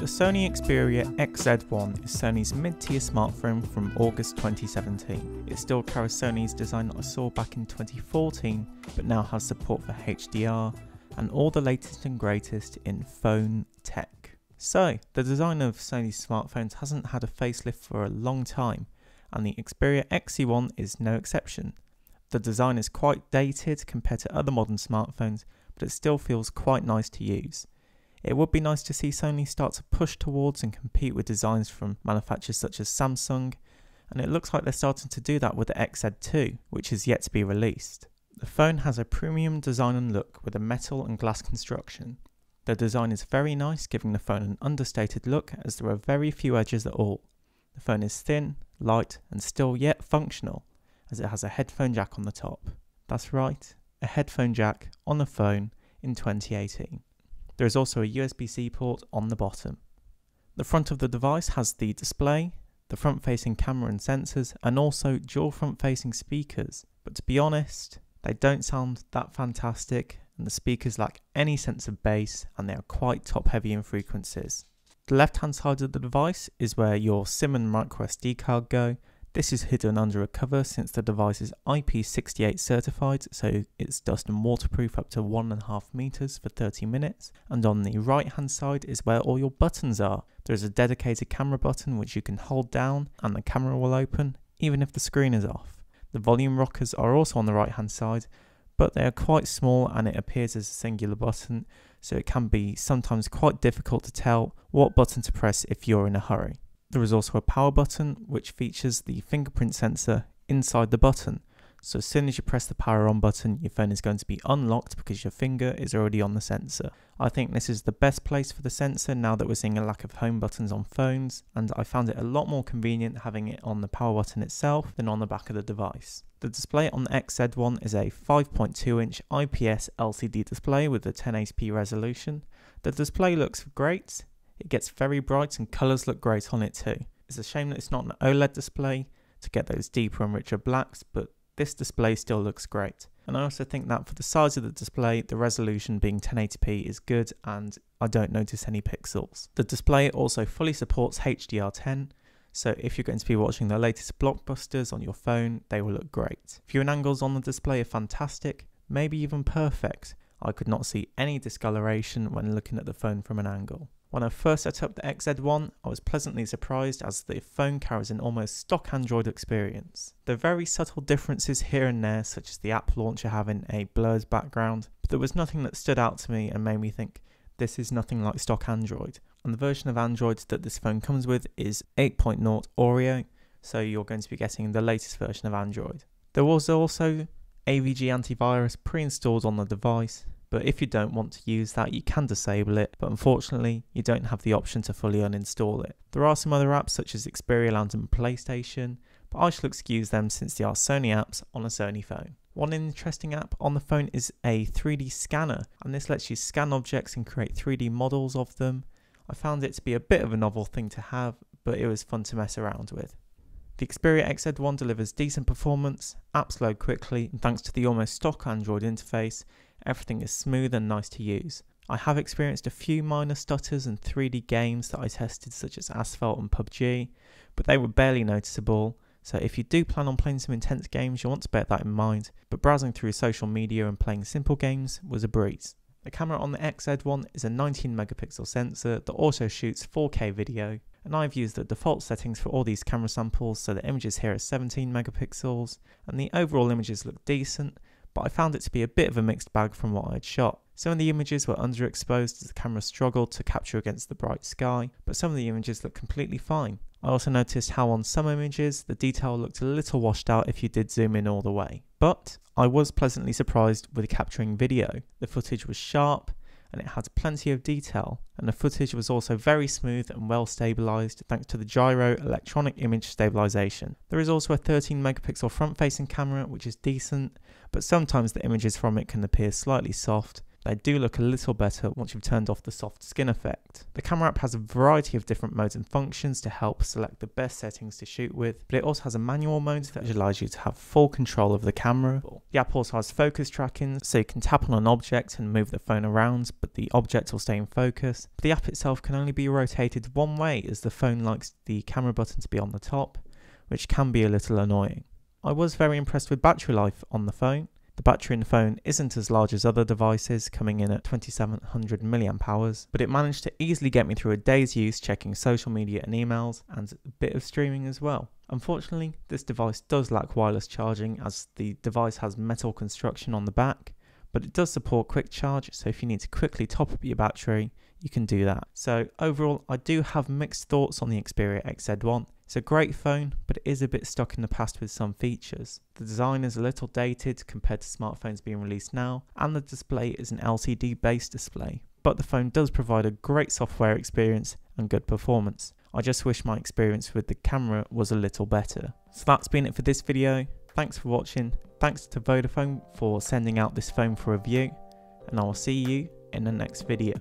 The Sony Xperia XZ1 is Sony's mid-tier smartphone from August 2017. It still carries Sony's design that I saw back in 2014, but now has support for HDR and all the latest and greatest in phone tech. So, the design of Sony's smartphones hasn't had a facelift for a long time, and the Xperia XZ1 is no exception. The design is quite dated compared to other modern smartphones, but it still feels quite nice to use. It would be nice to see Sony start to push towards and compete with designs from manufacturers such as Samsung, and it looks like they're starting to do that with the XZ2, which is yet to be released. The phone has a premium design and look with a metal and glass construction. The design is very nice, giving the phone an understated look as there are very few edges at all. The phone is thin, light and still yet functional, as it has a headphone jack on the top. That's right, a headphone jack on the phone in 2018. There is also a USB-C port on the bottom. The front of the device has the display, the front-facing camera and sensors, and also dual front-facing speakers. But to be honest, they don't sound that fantastic, and the speakers lack any sense of bass, and they are quite top-heavy in frequencies. The left-hand side of the device is where your SIM and microSD card go. This is hidden under a cover since the device is IP68 certified, so it's dust and waterproof up to 1.5 meters for 30 minutes. And on the right hand side is where all your buttons are. There is a dedicated camera button which you can hold down and the camera will open even if the screen is off. The volume rockers are also on the right hand side, but they are quite small and it appears as a singular button, so it can be sometimes quite difficult to tell what button to press if you're in a hurry. There is also a power button which features the fingerprint sensor inside the button, so as soon as you press the power on button your phone is going to be unlocked because your finger is already on the sensor. I think this is the best place for the sensor now that we're seeing a lack of home buttons on phones, and I found it a lot more convenient having it on the power button itself than on the back of the device. The display on the XZ1 is a 5.2 inch IPS LCD display with a 1080p resolution. The display looks great. It gets very bright and colours look great on it too. It's a shame that it's not an OLED display to get those deeper and richer blacks, but this display still looks great. And I also think that for the size of the display, the resolution being 1080p is good and I don't notice any pixels. The display also fully supports HDR10, so if you're going to be watching the latest blockbusters on your phone, they will look great. Viewing angles on the display are fantastic, maybe even perfect. I could not see any discoloration when looking at the phone from an angle. When I first set up the XZ1, I was pleasantly surprised as the phone carries an almost stock Android experience. There are very subtle differences here and there, such as the app launcher having a blurred background, but there was nothing that stood out to me and made me think, this is nothing like stock Android. And the version of Android that this phone comes with is 8.0 Oreo, so you're going to be getting the latest version of Android. There was also Avg Antivirus pre-installed on the device, but if you don't want to use that, you can disable it, but unfortunately you don't have the option to fully uninstall it. There are some other apps such as Xperia Land and PlayStation, but I shall excuse them since they are Sony apps on a Sony phone. One interesting app on the phone is a 3D scanner, and this lets you scan objects and create 3D models of them. I found it to be a bit of a novel thing to have, but it was fun to mess around with. The Xperia XZ1 delivers decent performance, apps load quickly, and thanks to the almost stock Android interface, everything is smooth and nice to use. I have experienced a few minor stutters in 3D games that I tested such as Asphalt and PUBG, but they were barely noticeable, so if you do plan on playing some intense games you'll want to bear that in mind, but browsing through social media and playing simple games was a breeze. The camera on the XZ1 is a 19 megapixel sensor that also shoots 4K video, and I've used the default settings for all these camera samples, so the images here are 17 megapixels, and the overall images look decent, but I found it to be a bit of a mixed bag from what I had shot. Some of the images were underexposed as the camera struggled to capture against the bright sky, but some of the images looked completely fine. I also noticed how on some images the detail looked a little washed out if you did zoom in all the way. But I was pleasantly surprised with capturing video. The footage was sharp and it had plenty of detail, and the footage was also very smooth and well stabilised thanks to the gyro electronic image stabilisation. There is also a 13 megapixel front facing camera which is decent, but sometimes the images from it can appear slightly soft. they do look a little better once you've turned off the soft skin effect. The camera app has a variety of different modes and functions to help select the best settings to shoot with, but it also has a manual mode that allows you to have full control of the camera. The app also has focus tracking, so you can tap on an object and move the phone around, but the object will stay in focus. But the app itself can only be rotated one way, as the phone likes the camera button to be on the top, which can be a little annoying. I was very impressed with battery life on the phone. The battery in the phone isn't as large as other devices, coming in at 2700 mAh, but it managed to easily get me through a day's use checking social media and emails, and a bit of streaming as well. Unfortunately, this device does lack wireless charging, as the device has metal construction on the back, but it does support quick charge, so if you need to quickly top up your battery, you can do that. So overall, I do have mixed thoughts on the Xperia XZ1. It's a great phone, but it is a bit stuck in the past with some features. The design is a little dated compared to smartphones being released now, and the display is an LCD based display. But the phone does provide a great software experience and good performance. I just wish my experience with the camera was a little better. So that's been it for this video. Thanks for watching. Thanks to Vodafone for sending out this phone for review, and I will see you in the next video.